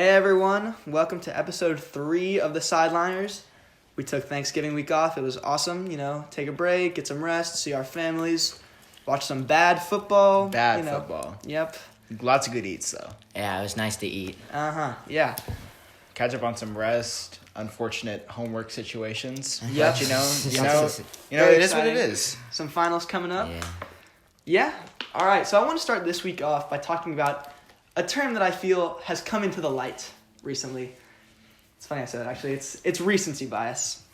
Hey everyone, welcome to episode 3 of the Sideliners. We took Thanksgiving week off. It was awesome, take a break, get some rest, see our families, watch some bad football. Football. Yep. Lots of good eats, though. Yeah, it was nice to eat. Yeah. Catch up on some rest, unfortunate homework situations. Yep. But, Very it is what exciting. it is. Some finals coming up. Yeah. Yeah. All right, so I want to start this week off by talking about a term that I feel has come into the light recently. It's funny I said that, actually. It's recency bias.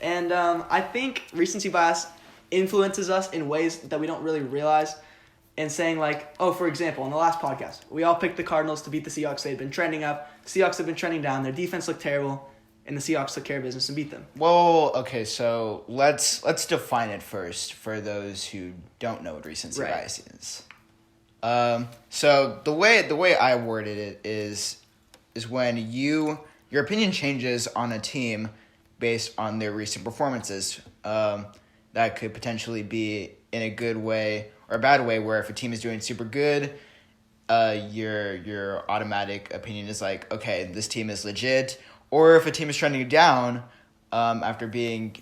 And I think recency bias influences us in ways that we don't really realize. And saying for example, in the last podcast, we all picked the Cardinals to beat the Seahawks. They had been trending up. Seahawks have been trending down. Their defense looked terrible. And the Seahawks took care of business and beat them. Well, okay, so let's define it first for those who don't know what recency bias is. So the way I worded it is when your opinion changes on a team based on their recent performances. That could potentially be in a good way or a bad way, where if a team is doing super good, your automatic opinion is like, okay, this team is legit. Or if a team is trending down, after being,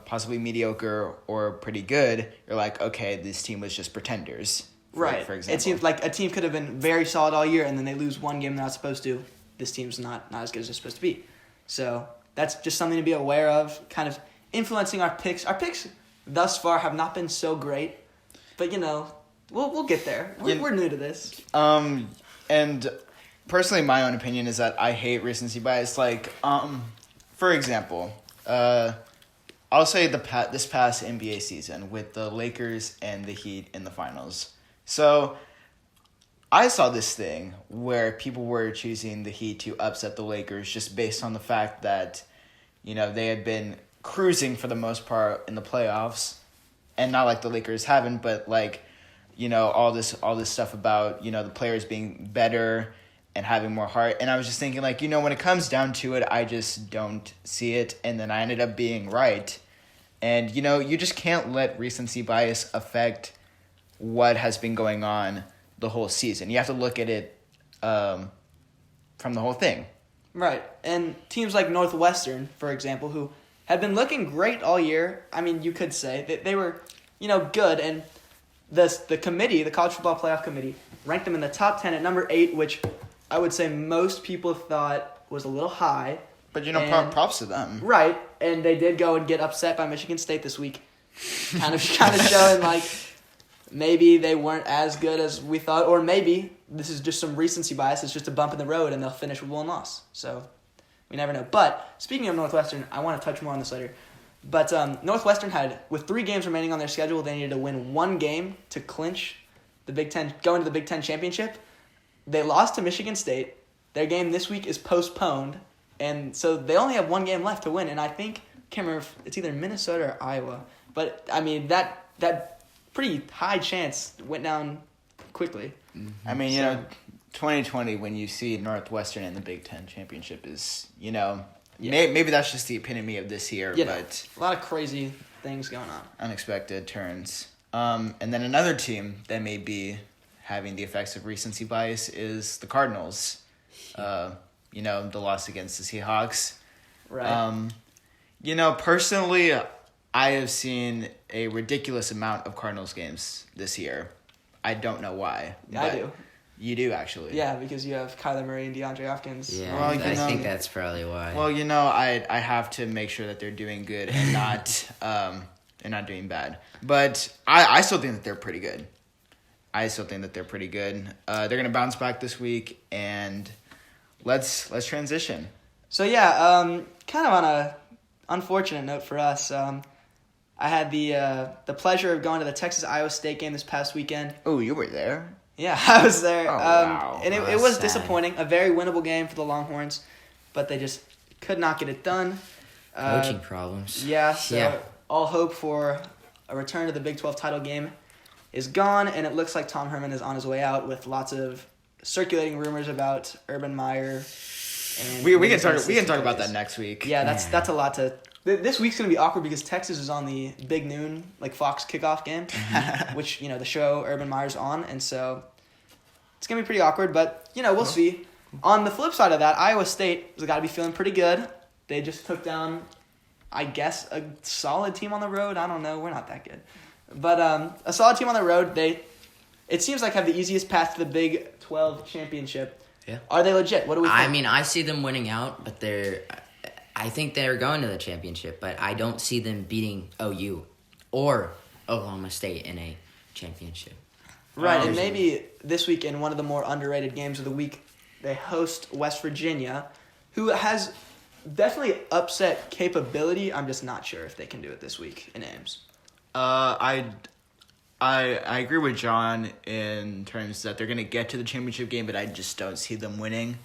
possibly mediocre or pretty good, you're like, okay, this team was just pretenders. Right. For example. It seems like a team could have been very solid all year, and then they lose one game they're not supposed to. This team's not as good as they're supposed to be. So that's just something to be aware of, kind of influencing our picks. Our picks thus far have not been so great, but, we'll get there. We're new to this. And personally, my own opinion is that I hate recency bias. For example, I'll say this past NBA season with the Lakers and the Heat in the finals. So I saw this thing where people were choosing the Heat to upset the Lakers just based on the fact that, they had been cruising for the most part in the playoffs, and not like the Lakers haven't, but all this stuff about, the players being better and having more heart. And I was just thinking, when it comes down to it, I just don't see it. And then I ended up being right. And, you just can't let recency bias affect what has been going on the whole season. You have to look at it from the whole thing. Right. And teams like Northwestern, for example, who had been looking great all year, I mean, you could say that they were, good. And the committee, the College Football Playoff Committee, ranked them in the top 10 at number 8, which I would say most people thought was a little high. But, props to them. Right. And they did go and get upset by Michigan State this week. Kind of showing, maybe they weren't as good as we thought. Or maybe this is just some recency bias. It's just a bump in the road, and they'll finish with one loss. So we never know. But speaking of Northwestern, I want to touch more on this later. But Northwestern had, with 3 games remaining on their schedule, they needed to win 1 game to clinch the Big Ten, go into the Big Ten championship. They lost to Michigan State. Their game this week is postponed, and so they only have 1 game left to win. And I can't remember if it's either Minnesota or Iowa. But, I mean, that pretty high chance went down quickly. I mean, 2020, when you see Northwestern in the Big Ten championship is, maybe that's just the epitome of this year. But a lot of crazy things going on. Unexpected turns. And then another team that may be having the effects of recency bias is the Cardinals. The loss against the Seahawks. Right. Personally, I have seen a ridiculous amount of Cardinals games this year. I don't know why. Yeah, I do. You do, actually. Yeah, because you have Kyler Murray and DeAndre Hopkins. Yeah, well, I think that's probably why. Well, I have to make sure that they're doing good and not doing bad. But I still think that they're pretty good. They're going to bounce back this week, and let's transition. So yeah, kind of on a unfortunate note for us, I had the pleasure of going to the Texas-Iowa State game this past weekend. Oh, you were there? Yeah, I was there. Oh, wow. And it was disappointing. A very winnable game for the Longhorns, but they just could not get it done. Coaching problems. Yeah, so all hope for a return to the Big 12 title game is gone, and it looks like Tom Herman is on his way out with lots of circulating rumors about Urban Meyer. And we can talk about that next week. Yeah, that's a lot to. This week's gonna be awkward because Texas is on the big noon Fox kickoff game, which the show Urban Meyer's on, and so it's gonna be pretty awkward. But we'll see. On the flip side of that, Iowa State has got to be feeling pretty good. They just took down, I guess, a solid team on the road. I don't know. We're not that good. But a solid team on the road. It seems like have the easiest path to the Big 12 championship. Yeah. Are they legit? What do we think? I mean, I see them winning out, but I think they're going to the championship, but I don't see them beating OU or Oklahoma State in a championship. Right, and maybe this week in one of the more underrated games of the week, they host West Virginia, who has definitely upset capability. I'm just not sure if they can do it this week in Ames. I agree with John in terms that they're going to get to the championship game, but I just don't see them winning.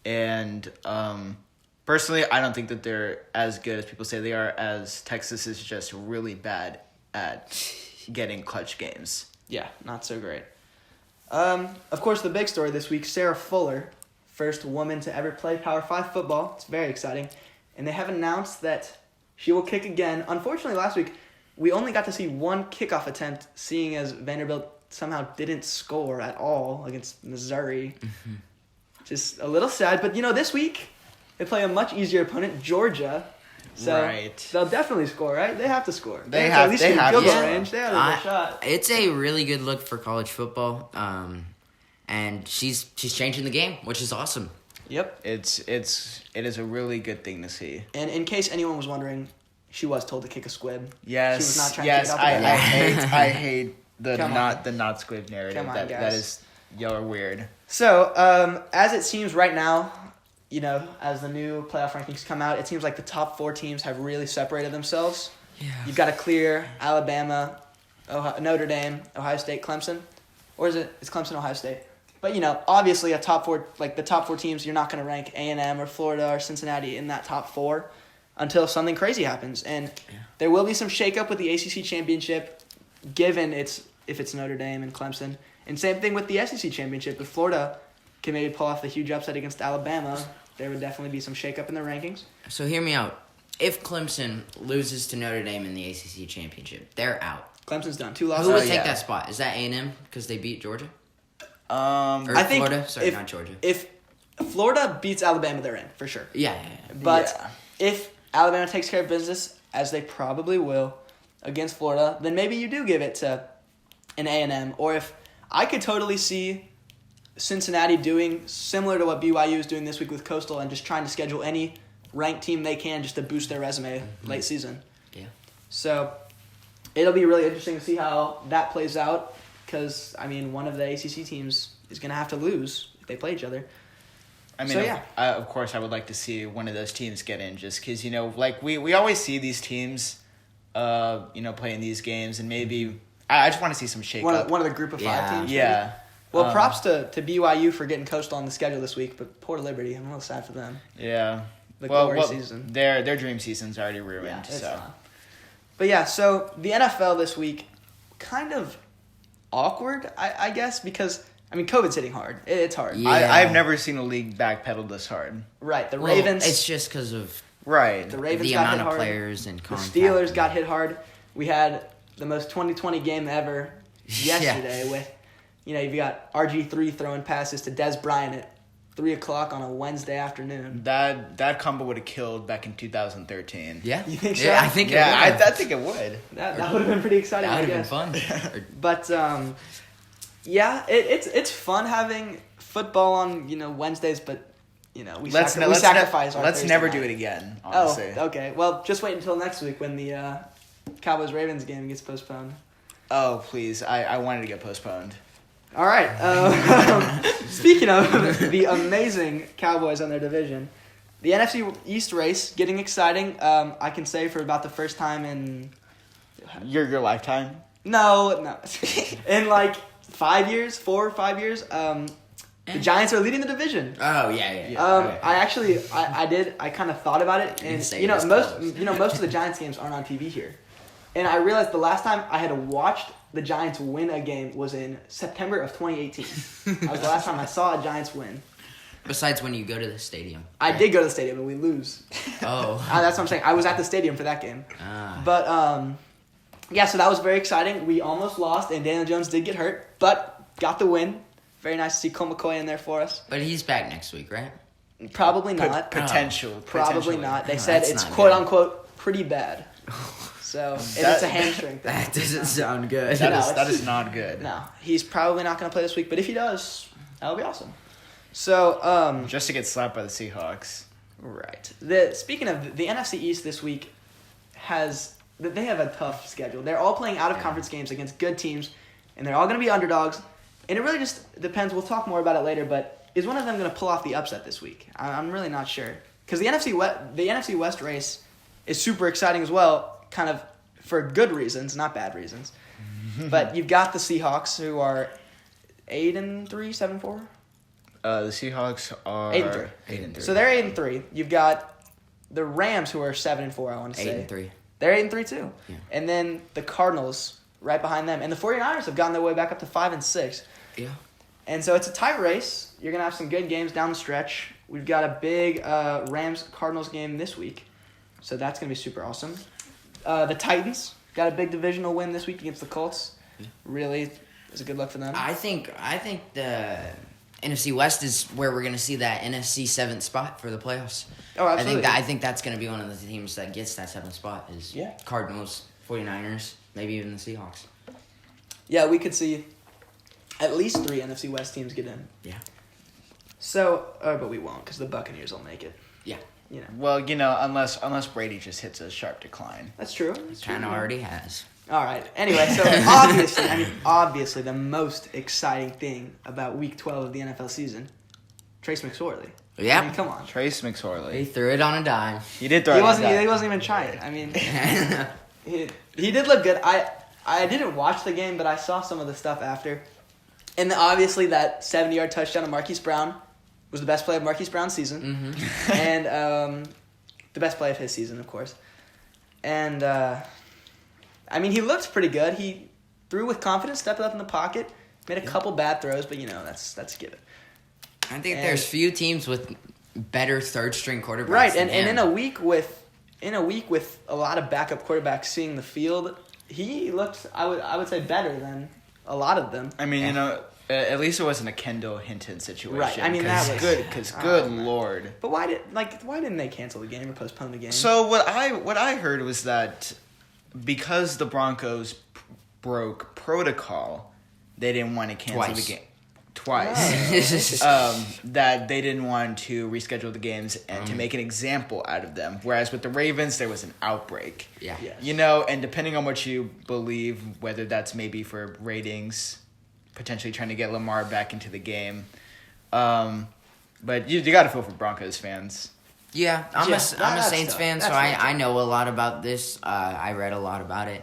And personally, I don't think that they're as good as people say they are, as Texas is just really bad at getting clutch games. Yeah, not so great. Of course, the big story this week, Sarah Fuller, first woman to ever play Power 5 football. It's very exciting. And they have announced that she will kick again. Unfortunately, last week, we only got to see one kickoff attempt, seeing as Vanderbilt somehow didn't score at all against Missouri. Mm-hmm. Just a little sad. But, this week, they play a much easier opponent, Georgia. So right. They'll definitely score, right? They have to score. They have at least to. in field goal Yeah. range. They have a shot. It's a really good look for college football, and she's changing the game, which is awesome. Yep. It is a really good thing to see. And in case anyone was wondering, she was told to kick a squib. Yes. She was not trying yes, to kick it out I hate the Come not squib narrative. Come on, that guys. is y'all are weird. So, as it seems right now, as the new playoff rankings come out, it seems like the top 4 teams have really separated themselves. Yeah. You've got to clear Alabama, Notre Dame, Ohio State, Clemson. Or is it's Clemson, Ohio State? But, obviously the top 4 teams, you're not going to rank A&M or Florida or Cincinnati in that top 4 until something crazy happens. And there will be some shakeup with the ACC championship, given if it's Notre Dame and Clemson. And same thing with the SEC championship. If Florida can maybe pull off the huge upset against Alabama, there would definitely be some shakeup in the rankings. So hear me out. If Clemson loses to Notre Dame in the ACC championship, they're out. Clemson's done. 2 losses. Who would yeah. take that spot? Is that A&M because they beat Georgia? Or I think Florida? Sorry, not Georgia. If Florida beats Alabama, they're in, for sure. Yeah. But if Alabama takes care of business, as they probably will, against Florida, then maybe you do give it to an A&M. Or if I could totally see Cincinnati doing similar to what BYU is doing this week with Coastal and just trying to schedule any ranked team they can just to boost their resume late season. Yeah. So it'll be really interesting to see how that plays out because, one of the ACC teams is going to have to lose if they play each other. Of course, I would like to see one of those teams get in just because, we always see these teams, playing these games and maybe I just want to see some shake-up. One of the group of 5 teams. Yeah. Maybe? Well, props to BYU for getting Coastal on the schedule this week, but poor Liberty. I'm a little sad for them. Yeah. Glory season. Their dream season's already ruined. Yeah, it's so. fine. But yeah, so the NFL this week, kind of awkward, I guess, because, COVID's hitting hard. It's hard. Yeah. I've never seen a league backpedal this hard. Right. The Ravens. It's just because of right. The Ravens the got amount hit of hard. players and contact. The Steelers got hit hard. We had the most 2020 game ever yesterday with, you've got RG3 throwing passes to Des Bryant at 3 o'clock on a Wednesday afternoon. That combo would have killed back in 2013. Yeah. You think so? Yeah, I think Yeah, it would. I think it would. That would have been pretty exciting. That would I have guess. been fun. But it's fun having football on Wednesdays, but we sacrifice our Let's Thursday never night. do it again. Honestly. Oh, okay. Well, just wait until next week when the Cowboys-Ravens game gets postponed. Oh, please. I wanted to get postponed. All right. Speaking of the amazing Cowboys on their division, the NFC East race getting exciting. I can say for about the first time in Your lifetime? no, in 4 or 5 years. The Giants are leading the division. Oh yeah. I kind of thought about it, and most of the Giants games aren't on TV here, and I realized the last time I had watched the Giants win a game was in September of 2018. That was the last time I saw a Giants win. Besides when you go to the stadium. I did go to the stadium and we lose. Oh. That's what I'm saying. I was at the stadium for that game. But so that was very exciting. We almost lost, and Daniel Jones did get hurt, but got the win. Very nice to see Colt McCoy in there for us. But he's back next week, right? Probably not. Potential. Probably potentially. not. They No, said that's it's not quote good. unquote pretty bad. So and it's a hamstring thing. That doesn't sound good. That No, is it's- not good. No, he's probably not going to play this week. But if he does, that'll be awesome. So Just to get slapped by the Seahawks. right. Speaking of the NFC East this week they have a tough schedule. They're all playing out of conference games against good teams, and they're all going to be underdogs. And it really just depends. We'll talk more about it later. But is one of them going to pull off the upset this week? I'm really not sure because the NFC West race is super exciting as well, kind of for good reasons, not bad reasons. But you've got the Seahawks who are 8-3, 7-4. The Seahawks are 8-3. 8-3. So they're 8-3. You've got the Rams who are 7-4. I want to say 8-3. they're 8-3 too. Yeah. And then the Cardinals right behind them, and the 49ers have gotten their way back up to 5-6. Yeah. And so it's a tight race. You're gonna have some good games down the stretch. We've got a big Rams Cardinals game this week, so that's gonna be super awesome. The Titans got a big divisional win this week against the Colts. Really, is a good luck for them. I think the NFC West is where we're gonna see that NFC 7th spot for the playoffs. Oh, absolutely. I think that's gonna be one of the teams that gets that 7th spot is Yeah. Cardinals, 49ers, maybe even the Seahawks. Yeah, we could see at least 3 NFC West teams get in. Yeah. So, but we won't because the Buccaneers will make it. Yeah. You know, Well, unless Brady just hits a sharp decline. that's true. That's true. Kind of already has. All right. Anyway, so obviously, the most exciting thing about Week 12 of the NFL season, Trace McSorley. Yeah. I mean, come on. Trace He McSorley. threw it on a dime. He did throw He it wasn't. on that. He wasn't even trying. I mean, he did look good. I didn't watch the game, but I saw some of the stuff after, and obviously that 70-yard touchdown of Marquise Brown was the best play of Marquise Brown's season, and the best play of his season, of course. And I mean, he looked pretty good. He threw with confidence, stepped up in the pocket, made a couple bad throws, but that's a given. I think And- there's few teams with better third-string quarterbacks. Right, than and him. in a week with a lot of backup quarterbacks seeing the field, he looked I would say better than a lot of them. I mean, at least it wasn't a Kendall Hinton situation. Right, I mean, that was- good. Because good lord. But why didn't they cancel the game or postpone the game? So what I heard was that because the Broncos broke protocol, they didn't want to cancel Twice. the game twice. That they didn't want to reschedule the games and to make an example out of them. Whereas with the Ravens, there was an outbreak. Yeah. Yes. And depending on what you believe, whether that's maybe for ratings, potentially trying to get Lamar back into the game. But you got to feel for Broncos fans. Yeah, I'm Yeah, a Saints tough. fan, so That's I know a lot about this. I read a lot about it.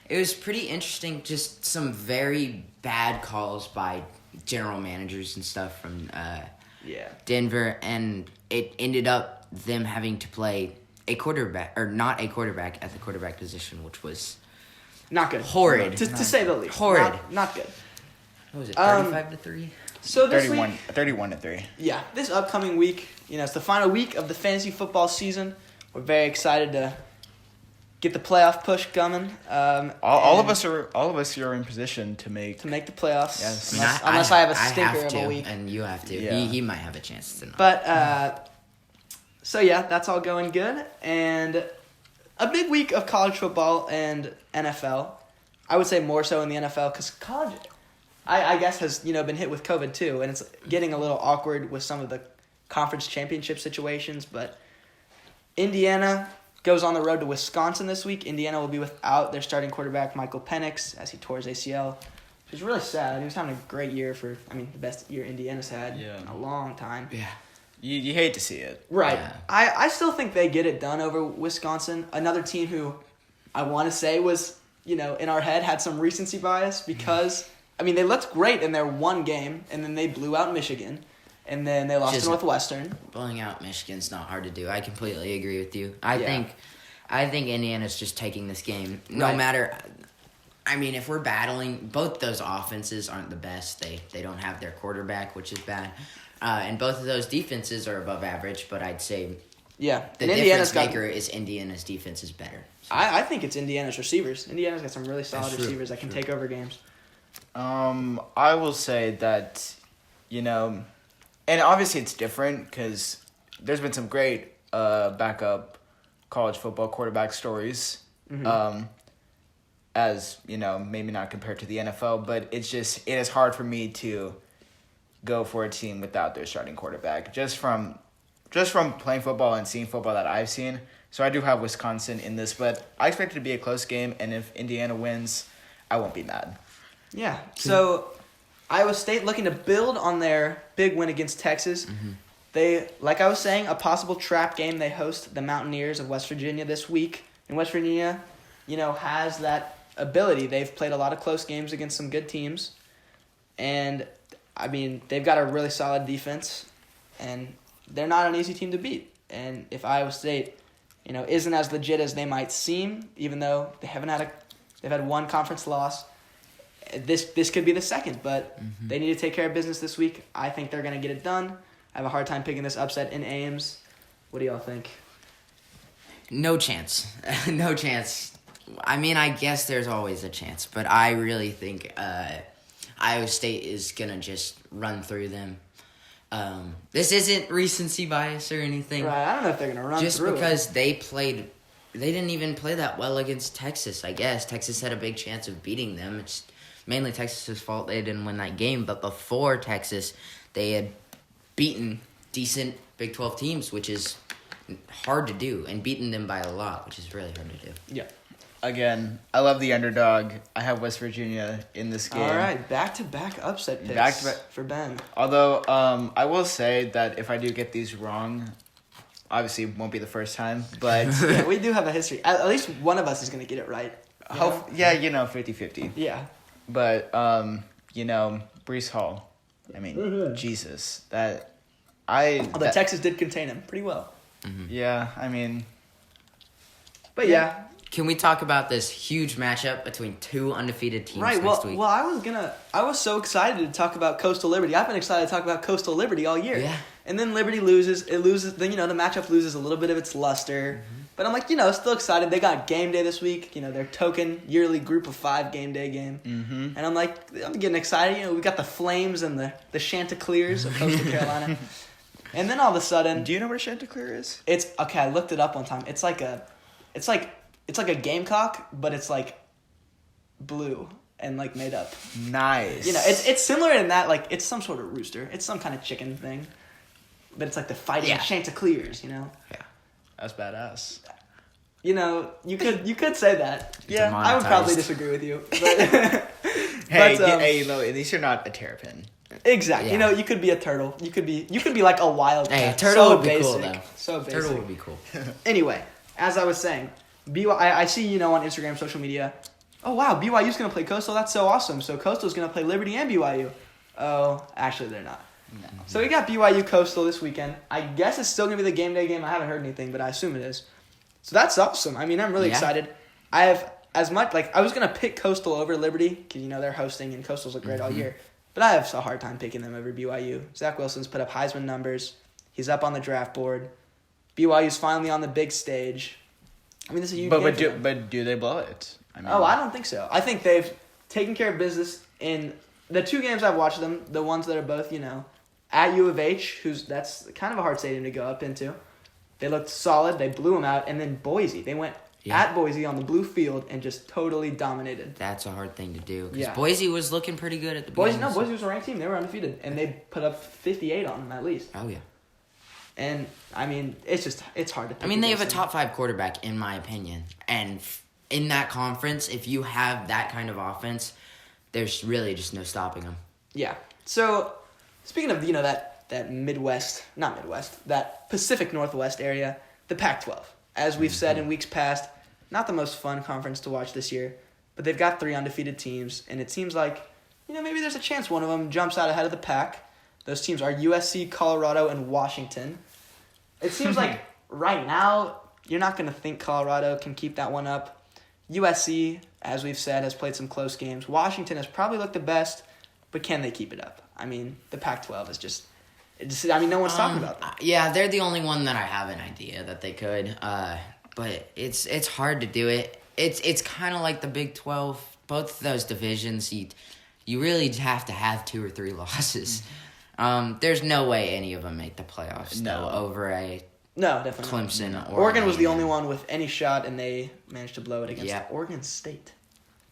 It was pretty interesting, just some very bad calls by general managers and stuff from Yeah. Denver, and it ended up them having to play a quarterback, or not a quarterback, at the quarterback position, which was, Not good. Horrid. To say the least. Horrid. Not good. what was it, Um, 35-3? So this 31 to 3. Yeah, this upcoming week, it's the final week of the fantasy football season. We're very excited to get the playoff push coming. All of us are in position to make. to make the playoffs. Yes. Unless I have a stinker of to, a week. and you have to. Yeah. He might have a chance to not. But so yeah, that's all going good, and a big week of college football and NFL. I would say more so in the NFL because college, I guess, has been hit with COVID too, and it's getting a little awkward with some of the conference championship situations. But Indiana goes on the road to Wisconsin this week. Indiana will be without their starting quarterback Michael Penix as he tore his ACL. Which is really sad. He was having a great year the best year Indiana's had in a long time. Yeah. You hate to see it. Right. Yeah. I still think they get it done over Wisconsin. Another team who I want to say was, in our head had some recency bias because, they looked great in their one game, and then they blew out Michigan, and then they lost to Northwestern. Blowing out Michigan's not hard to do. I completely agree with you. I Yeah. think Indiana's just taking this game. No Right. matter. If we're battling, both those offenses aren't the best. They don't have their quarterback, which is bad. And both of those defenses are above average, but I'd say Yeah. the And difference Indiana's maker is Indiana's defense is better. I think it's Indiana's receivers. Indiana's got some really solid That's true. receivers that can take over games. I will say that and obviously it's different because there's been some great backup college football quarterback stories. As maybe not compared to the NFL, but it is hard for me to go for a team without their starting quarterback just from playing football and seeing football that I've seen. So I do have Wisconsin in this, but I expect it to be a close game, and if Indiana wins, I won't be mad. Yeah. So Iowa State looking to build on their big win against Texas. They, like I was saying, a possible trap game. They host the Mountaineers of West Virginia this week, and West Virginia, has that ability. They've played a lot of close games against some good teams, and they've got a really solid defense, and they're not an easy team to beat. And if Iowa State, isn't as legit as they might seem, even though they've had one conference loss, this could be the second, but they need to take care of business this week. I think they're going to get it done. I have a hard time picking this upset in Ames. What do y'all think? No chance. No chance. I guess there's always a chance, but I really think Iowa State is going to just run through them. This isn't recency bias or anything. Right, I don't know if they're going to run just through it. Just because they didn't even play that well against Texas, I guess. Texas had a big chance of beating them. It's mainly Texas's fault they didn't win that game, but before Texas, they had beaten decent Big 12 teams, which is hard to do, and beaten them by a lot, which is really hard to do. Yeah. Again, I love the underdog. I have West Virginia in this game. All right, back-to-back upset picks Back-to-back. for Ben. Although, I will say that if I do get these wrong, obviously it won't be the first time, but... Yeah, we do have a history. At least one of us is going to get it right. 50-50. Yeah. But, Breece Hall, Jesus, Although Texas did contain him pretty well. Yeah, But yeah. Can we talk about this huge matchup between two undefeated teams next week? Well, I was so excited to talk about Coastal Liberty. I've been excited to talk about Coastal Liberty all year. Yeah. And then Liberty loses. Then, the matchup loses a little bit of its luster. But I'm still excited. They got game day this week. Their token yearly group of 5 game day game. And I'm getting excited. We got the Flames and the Chanticleers of Coastal Carolina. And then all of a sudden, do you know where Chanticleer is? It's okay. I looked it up one time. It's like a gamecock, but it's like blue and like made up. Nice. It's similar in that it's some sort of rooster. It's some kind of chicken thing, but it's like the fighting Chanticleers. Yeah. That's badass. You could say that. Yeah, I would probably disagree with you. But hey, at least you're not a terrapin. Exactly. Yeah. You could be a turtle. You could be like a wildcat. Hey, a turtle so would be basic. cool though. So basic. Turtle would be cool. Anyway, as I was saying, I see on Instagram, social media. Oh wow, BYU's gonna play Coastal. That's so awesome. So Coastal's gonna play Liberty and BYU. Oh, actually they're not. No. So we got BYU Coastal this weekend. I guess it's still gonna be the game day game. I haven't heard anything, but I assume it is. So that's awesome. I'm really excited. I have as much I was gonna pick Coastal over Liberty because they're hosting and Coastals look great all year. But I have a hard time picking them over BYU. Zach Wilson's put up Heisman numbers. He's up on the draft board. BYU's finally on the big stage. This is a huge game for them. But do they blow it? I don't think so. I think they've taken care of business in the 2 games I've watched them, the ones that are both, at U of H, that's kind of a hard stadium to go up into. They looked solid. They blew them out. And then Boise. They went at Boise on the blue field and just totally dominated. That's a hard thing to do. Because Yeah. Boise was looking pretty good at the beginning. Boise was a ranked team. They were undefeated. And they put up 58 on them at least. Oh, yeah. And, it's hard to pick. They have a top 5 quarterback, in my opinion. And in that conference, if you have that kind of offense, there's really just no stopping them. Yeah. So, speaking of, that Midwest, not Midwest, that Pacific Northwest area, the Pac-12. As we've said in weeks past, not the most fun conference to watch this year, but they've got 3 undefeated teams, and it seems like, maybe there's a chance one of them jumps out ahead of the pack. Those teams are USC, Colorado, and Washington. It seems like right now, you're not going to think Colorado can keep that one up. USC, as we've said, has played some close games. Washington has probably looked the best, but can they keep it up? The Pac-12 is just no one's talking about that. Yeah, they're the only one that I have an idea that they could. But it's hard to do it. It's kind of like the Big 12. Both of those divisions, you really have to have 2 or 3 losses. There's no way any of them make the playoffs. No. Though, over a No, definitely not. Clemson. Or Oregon was the A&M. only one with any shot, and they managed to blow it against Yeah. Oregon State.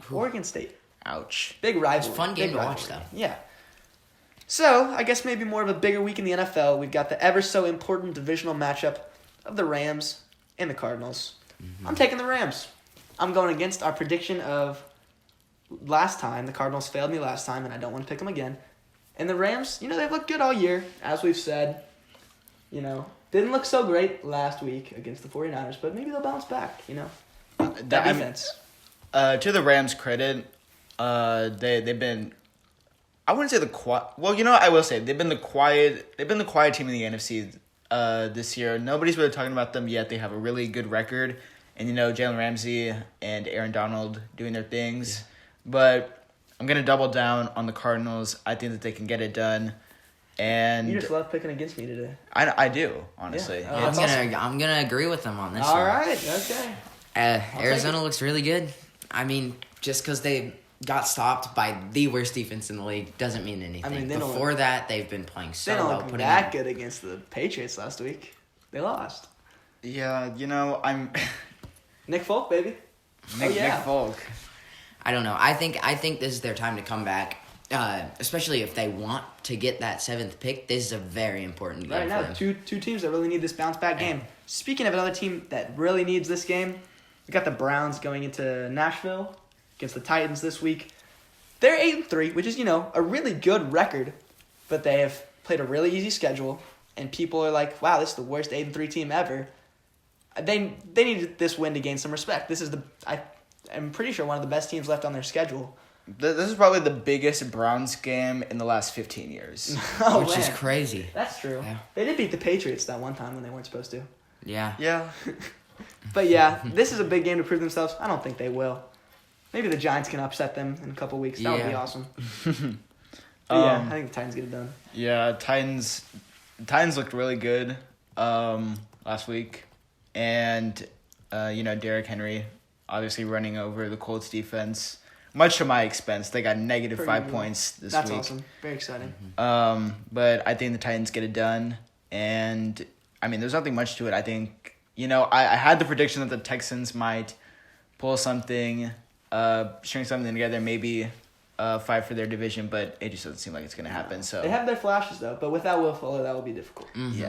Whew. Oregon State. Ouch. Big rivalry. Fun game Big to watch, rivalry. though. Yeah. So, I guess maybe more of a bigger week in the NFL. We've got the ever so important divisional matchup of the Rams and the Cardinals. Mm-hmm. I'm taking the Rams. I'm going against our prediction of last time. The Cardinals failed me last time, and I don't want to pick them again. And the Rams, they've looked good all year, as we've said. Didn't look so great last week against the 49ers, but maybe they'll bounce back, That defense. To the Rams' credit, they've been. I wouldn't say the quiet. Well, I will say they've been the quiet. They've been the quiet team in the NFC this year. Nobody's really talking about them yet. They have a really good record, and Jalen Ramsey and Aaron Donald doing their things. Yeah. But I'm gonna double down on the Cardinals. I think that they can get it done. And you just love picking against me today. I do, honestly. Yeah. I'm gonna agree with them on this. All one. right, okay. Arizona looks really good. I mean, just because they got stopped by the worst defense in the league doesn't mean anything. I mean, before that, they've been playing so well. They don't look that good against the Patriots last week. They lost. Yeah, I'm Nick Folk, baby. Nick Folk. I don't know. I think this is their time to come back. Especially if they want to get that 7th pick, this is a very important game right now. for them. Two teams that really need this bounce back game. Speaking of another team that really needs this game, we got the Browns going into Nashville against the Titans this week. They're 8-3, which is a really good record, but they have played a really easy schedule, and people are like, "Wow, this is the worst 8-3 team ever." They need this win to gain some respect. This is I'm pretty sure one of the best teams left on their schedule. This is probably the biggest Browns game in the last 15 years. Which is crazy. That's true. Yeah. They did beat the Patriots that one time when they weren't supposed to. Yeah. Yeah. But yeah, this is a big game to prove themselves. I don't think they will. Maybe the Giants can upset them in a couple weeks. That would be awesome. I think the Titans get it done. Yeah, Titans looked really good last week. And, Derrick Henry obviously running over the Colts defense. Much to my expense. They got negative Pretty 5 good. points this That's week. awesome. Very exciting. But I think the Titans get it done. And, there's nothing much to it. I think, I had the prediction that the Texans might pull something, string something together, maybe fight for their division, but it just doesn't seem like it's going to happen. So they have their flashes, though, but without Will Fuller, that will be difficult. Mm-hmm.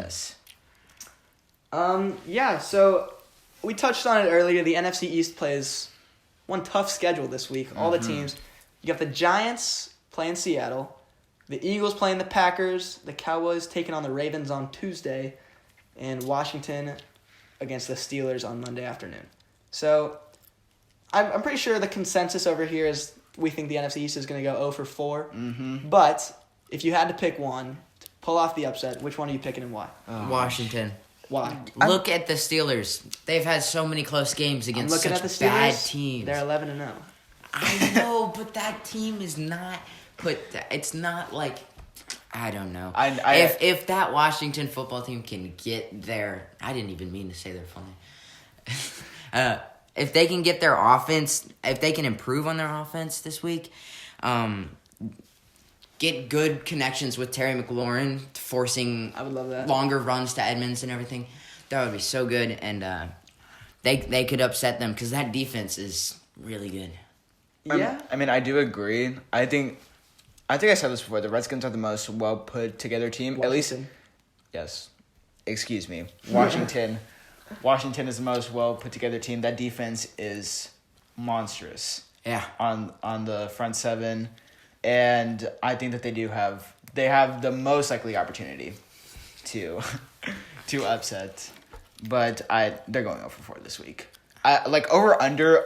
Yes. So we touched on it earlier. The NFC East plays one tough schedule this week. All the teams. You got the Giants playing Seattle, the Eagles playing the Packers, the Cowboys taking on the Ravens on Tuesday, and Washington against the Steelers on Monday afternoon. So I'm pretty sure the consensus over here is we think the NFC East is going to go 0 for 4. Mm-hmm. But if you had to pick one to pull off the upset, which one are you picking and why? Washington. Why? Look at the Steelers. They've had so many close games I'm against looking such at the Steelers. bad teams. They're 11-0. I know, but that team is not it's not like, I don't know. If that Washington football team can get their, I didn't even mean to say they're funny. If they can get their offense, if they can improve on their offense this week, get good connections with Terry McLaurin, forcing I would love that. longer runs to Edmonds and everything, that would be so good. And they could upset them because that defense is really good. Yeah. I do agree. I think I said this before. The Redskins are the most well put together team. Washington. At least, yes. Excuse me, Washington. Washington is the most well put together team. That defense is monstrous. Yeah. On the front seven, and I think that they have the most likely opportunity to upset, but they're going 0 for 4 this week. Over under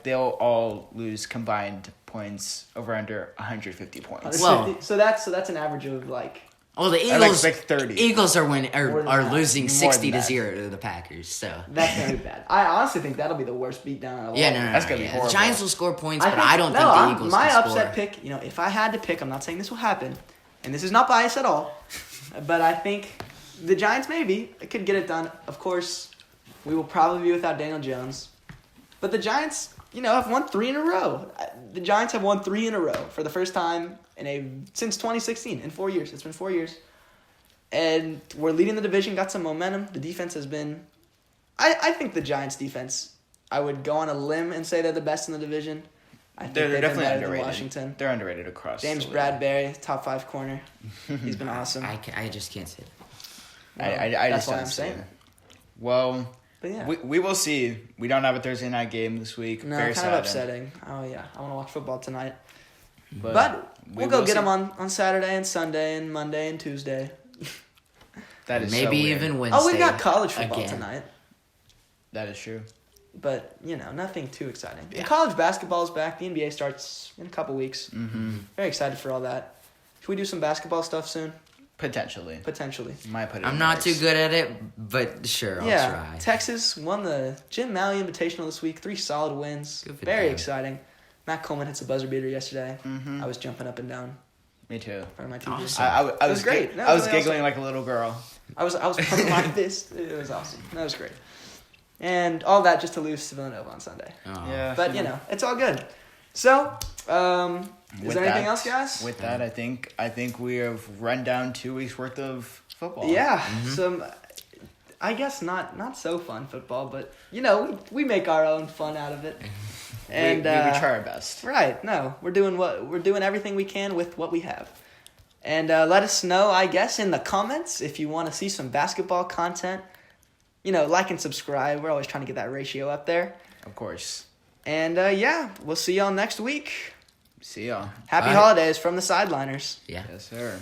they'll all lose combined points over under 150 points. Well, so that's an average of like. Well, the I Eagles expect 30. Eagles are More than that. losing More 60 than to that. 0 to the Packers. So That's very bad. I honestly think that'll be the worst beatdown of all. yeah, no, That's gonna be yeah. horrible. The Giants will score points, but I don't think the Eagles my can upset score. pick, if I had to pick, I'm not saying this will happen, and this is not bias at all, but I think the Giants maybe could get it done. Of course, we will probably be without Daniel Jones, but the Giants, have won 3 in a row. The Giants have won 3 in a row for the first time since 2016 in 4 years. It's been 4 years, and we're leading the division. Got some momentum. The defense has been. I think the Giants' defense. I would go on a limb and say they're the best in the division. I think They're they've definitely been better underrated. than Washington. They're underrated across. James the league. Bradbury, top 5 corner. He's been awesome. I just can't say that. I That's just why don't I'm see saying. it. Well, But yeah. we will see. We don't have a Thursday night game this week. No, Very kind sad. of upsetting. Oh, yeah. I want to watch football tonight. But, But we we'll go will get see. them on Saturday and Sunday and Monday and Tuesday. That is so Maybe weird. even Wednesday. Oh, we've got college football again. tonight. That is true. But, nothing too exciting. Yeah. And college basketball is back. The NBA starts in a couple weeks. Mm-hmm. Very excited for all that. Should we do some basketball stuff soon? Potentially. Potentially. Might put it I'm in not the too good at it, but sure, I'll yeah, try. Texas won the Jim Malley Invitational this week. 3 solid wins. Good for Very them. exciting. Matt Coleman hits a buzzer beater yesterday. Mm-hmm. I was jumping up and down Me too. in front of my TV. Awesome. I It was great. No, I was really giggling awesome. like a little girl. I was pumping like this. It was awesome. That was great. And all that just to lose to Villanova on Sunday. Oh. Yeah. But, it's all good. So, is With there anything that- else, guys? With that, I think we have run down 2 weeks worth of football. Yeah, some, I guess not so fun football, but, we make our own fun out of it. And we try our best. Right. No, we're doing everything we can with what we have. And let us know, I guess, in the comments if you want to see some basketball content. Like and subscribe. We're always trying to get that ratio up there. Of course. And we'll see y'all next week. See y'all. Happy Bye. holidays from the Sideliners. Yeah. Yes, sir.